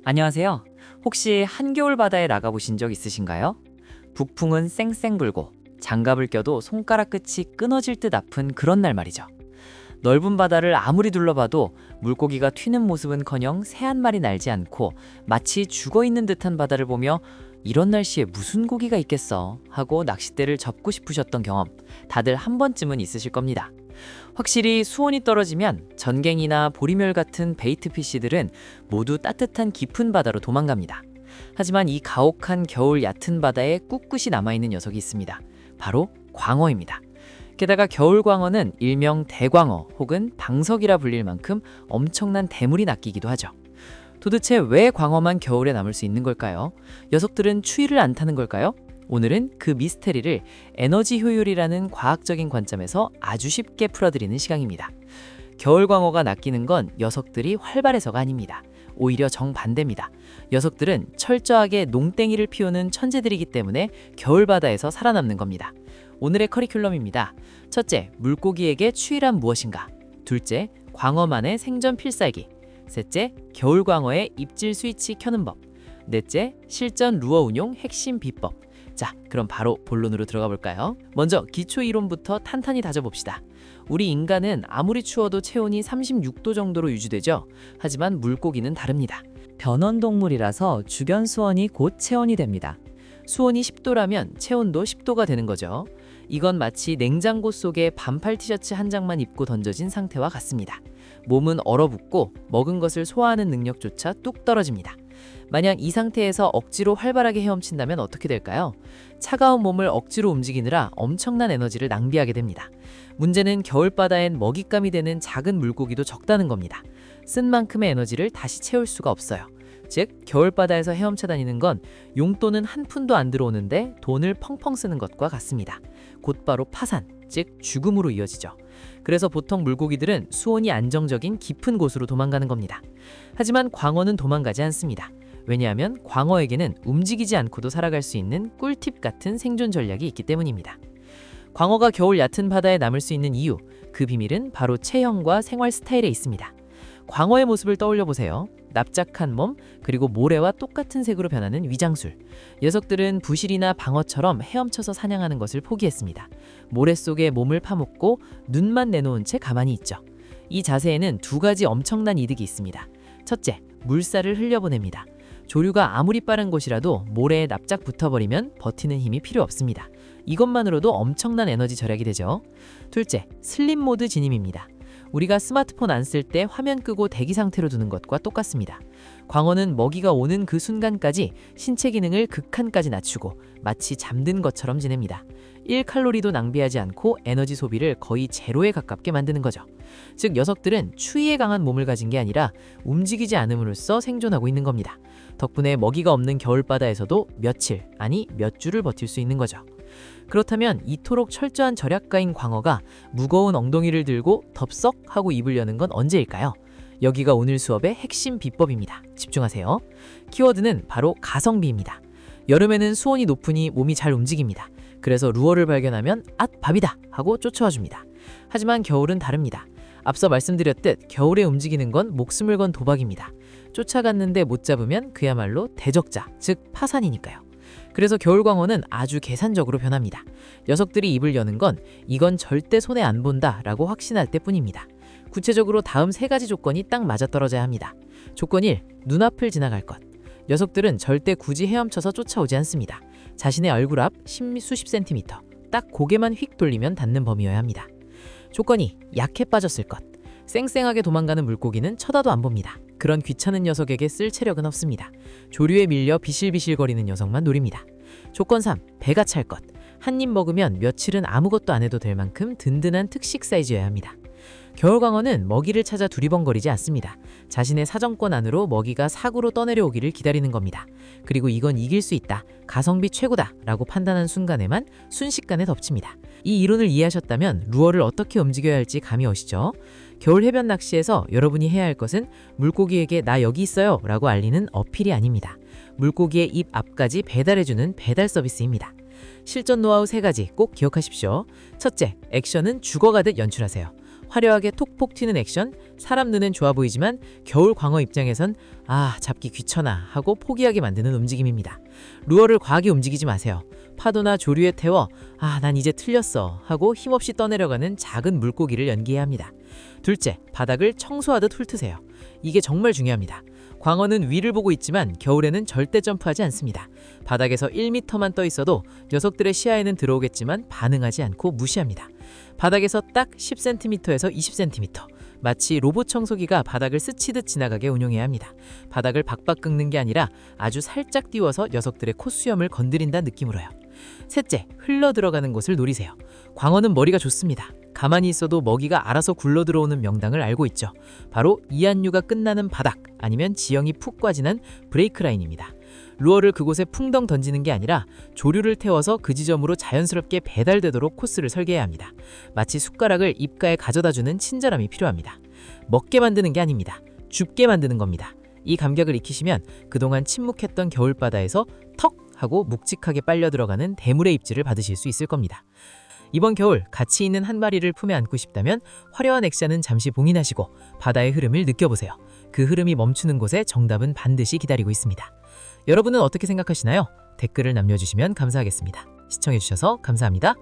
안녕하세요. 혹시 한겨울 바다에 나가보신 적 있으신가요? 북풍은 쌩쌩 불고 장갑을 껴도 손가락 끝이 끊어질 듯 아픈 그런 날 말이죠. 넓은 바다를 아무리 둘러봐도 물고기가 튀는 모습은커녕 새 한 마리 날지 않고 마치 죽어있는 듯한 바다를 보며 이런 날씨에 무슨 고기가 있겠어 하고 낚싯대를 접고 싶으셨던 경험 다들 한 번쯤은 있으실 겁니다. 확실히 수온이 떨어지면 전갱이나 보리멸 같은 베이트 피쉬들은 모두 따뜻한 깊은 바다로 도망갑니다. 하지만 이 가혹한 겨울 얕은 바다에 꿋꿋이 남아있는 녀석이 있습니다. 바로 광어입니다. 게다가 겨울 광어는 일명 대광어 혹은 방석이라 불릴 만큼 엄청난 대물이 낚이기도 하죠. 도대체 왜 광어만 겨울에 남을 수 있는 걸까요? 녀석들은 추위를 안 타는 걸까요? 오늘은 그 미스테리를 에너지 효율이라는 과학적인 관점에서 아주 쉽게 풀어드리는 시간입니다. 겨울 광어가 낚이는 건 녀석들이 활발해서가 아닙니다. 오히려 정반대입니다. 녀석들은 철저하게 농땡이를 피우는 천재들이기 때문에 겨울 바다에서 살아남는 겁니다. 오늘의 커리큘럼입니다. 첫째, 물고기에게 추위란 무엇인가? 둘째, 광어만의 생존 필살기. 셋째, 겨울 광어의 입질 스위치 켜는 법. 넷째, 실전 루어 운용 핵심 비법. 자, 그럼 바로 본론으로 들어가 볼까요? 먼저 기초 이론부터 탄탄히 다져봅시다. 우리 인간은 아무리 추워도 체온이 36도 정도로 유지되죠. 하지만 물고기는 다릅니다. 변온동물이라서 주변 수온이 곧 체온이 됩니다. 수온이 10도라면 체온도 10도가 되는 거죠. 이건 마치 냉장고 속에 반팔 티셔츠 한 장만 입고 던져진 상태와 같습니다. 몸은 얼어붙고 먹은 것을 소화하는 능력조차 뚝 떨어집니다. 만약 이 상태에서 억지로 활발하게 헤엄친다면 어떻게 될까요? 차가운 몸을 억지로 움직이느라 엄청난 에너지를 낭비하게 됩니다. 문제는 겨울바다엔 먹잇감이 되는 작은 물고기도 적다는 겁니다. 쓴 만큼의 에너지를 다시 채울 수가 없어요. 즉, 겨울바다에서 헤엄쳐 다니는 건 용돈은 한 푼도 안 들어오는데 돈을 펑펑 쓰는 것과 같습니다. 곧바로 파산, 즉 죽음으로 이어지죠. 그래서 보통 물고기들은 수온이 안정적인 깊은 곳으로 도망가는 겁니다. 하지만 광어는 도망가지 않습니다. 왜냐하면 광어에게는 움직이지 않고도 살아갈 수 있는 꿀팁 같은 생존 전략이 있기 때문입니다. 광어가 겨울 얕은 바다에 남을 수 있는 이유, 그 비밀은 바로 체형과 생활 스타일에 있습니다. 광어의 모습을 떠올려 보세요. 납작한 몸, 그리고 모래와 똑같은 색으로 변하는 위장술. 녀석들은 부실이나 방어처럼 헤엄쳐서 사냥하는 것을 포기했습니다. 모래 속에 몸을 파묻고 눈만 내놓은 채 가만히 있죠. 이 자세에는 두 가지 엄청난 이득이 있습니다. 첫째, 물살을 흘려보냅니다. 조류가 아무리 빠른 곳이라도 모래에 납작 붙어버리면 버티는 힘이 필요 없습니다. 이것만으로도 엄청난 에너지 절약이 되죠. 둘째, 슬립 모드 진입입니다. 우리가 스마트폰 안 쓸 때 화면 끄고 대기 상태로 두는 것과 똑같습니다. 광어는 먹이가 오는 그 순간까지 신체 기능을 극한까지 낮추고 마치 잠든 것처럼 지냅니다. 1칼로리도 낭비하지 않고 에너지 소비를 거의 제로에 가깝게 만드는 거죠. 즉, 녀석들은 추위에 강한 몸을 가진 게 아니라 움직이지 않음으로써 생존하고 있는 겁니다. 덕분에 먹이가 없는 겨울바다에서도 며칠, 아니 몇 주를 버틸 수 있는 거죠. 그렇다면 이토록 철저한 절약가인 광어가 무거운 엉덩이를 들고 덥석 하고 입을 여는 건 언제일까요? 여기가 오늘 수업의 핵심 비법입니다. 집중하세요. 키워드는 바로 가성비입니다. 여름에는 수온이 높으니 몸이 잘 움직입니다. 그래서 루어를 발견하면 앗, 밥이다 하고 쫓아와 줍니다. 하지만 겨울은 다릅니다. 앞서 말씀드렸듯 겨울에 움직이는 건 목숨을 건 도박입니다. 쫓아갔는데 못 잡으면 그야말로 대적자, 즉 파산이니까요. 그래서 겨울광어는 아주 계산적으로 변합니다. 녀석들이 입을 여는 건 이건 절대 손에 안 본다 라고 확신할 때뿐입니다. 구체적으로 다음 세 가지 조건이 딱 맞아떨어져야 합니다. 조건 1. 눈앞을 지나갈 것. 녀석들은 절대 굳이 헤엄쳐서 쫓아오지 않습니다. 자신의 얼굴 앞 수십 센티미터, 딱 고개만 휙 돌리면 닿는 범위여야 합니다. 조건 2. 약해 빠졌을 것. 쌩쌩하게 도망가는 물고기는 쳐다도 안 봅니다. 그런 귀찮은 녀석에게 쓸 체력은 없습니다. 조류에 밀려 비실비실거리는 녀석만 노립니다. 조건 3. 배가 찰 것. 한 입 먹으면 며칠은 아무것도 안 해도 될 만큼 든든한 특식 사이즈여야 합니다. 겨울광어는 먹이를 찾아 두리번거리지 않습니다. 자신의 사정권 안으로 먹이가 사구로 떠내려오기를 기다리는 겁니다. 그리고 이건 이길 수 있다, 가성비 최고다 라고 판단한 순간에만 순식간에 덮칩니다. 이 이론을 이해하셨다면 루어를 어떻게 움직여야 할지 감이 오시죠? 겨울 해변 낚시에서 여러분이 해야 할 것은 물고기에게 나 여기 있어요 라고 알리는 어필이 아닙니다. 물고기의 입 앞까지 배달해주는 배달 서비스입니다. 실전 노하우 3가지 꼭 기억하십시오. 첫째, 액션은 죽어가듯 연출하세요. 화려하게 톡톡 튀는 액션, 사람 눈엔 좋아 보이지만 겨울 광어 입장에선 잡기 귀찮아 하고 포기하게 만드는 움직임입니다. 루어를 과하게 움직이지 마세요. 파도나 조류에 태워 난 이제 틀렸어 하고 힘없이 떠내려가는 작은 물고기를 연기해야 합니다. 둘째, 바닥을 청소하듯 훑으세요. 이게 정말 중요합니다. 광어는 위를 보고 있지만 겨울에는 절대 점프하지 않습니다. 바닥에서 1m만 떠 있어도 녀석들의 시야에는 들어오겠지만 반응하지 않고 무시합니다. 바닥에서 딱 10cm에서 20cm, 마치 로봇 청소기가 바닥을 스치듯 지나가게 운용해야 합니다. 바닥을 박박 긁는 게 아니라 아주 살짝 띄워서 녀석들의 콧수염을 건드린다는 느낌으로요. 셋째, 흘러 들어가는 곳을 노리세요. 광어는 머리가 좋습니다. 가만히 있어도 먹이가 알아서 굴러 들어오는 명당을 알고 있죠. 바로 이안류가 끝나는 바닥, 아니면 지형이 푹 꽈지는 브레이크 라인입니다. 루어를 그곳에 풍덩 던지는 게 아니라 조류를 태워서 그 지점으로 자연스럽게 배달되도록 코스를 설계해야 합니다. 마치 숟가락을 입가에 가져다주는 친절함이 필요합니다. 먹게 만드는 게 아닙니다. 줍게 만드는 겁니다. 이 감각을 익히시면 그동안 침묵했던 겨울바다에서 턱 하고 묵직하게 빨려 들어가는 대물의 입질을 받으실 수 있을 겁니다. 이번 겨울 가치 있는 한 마리를 품에 안고 싶다면 화려한 액션은 잠시 봉인하시고 바다의 흐름을 느껴보세요. 그 흐름이 멈추는 곳에 정답은 반드시 기다리고 있습니다. 여러분은 어떻게 생각하시나요? 댓글을 남겨주시면 감사하겠습니다. 시청해주셔서 감사합니다.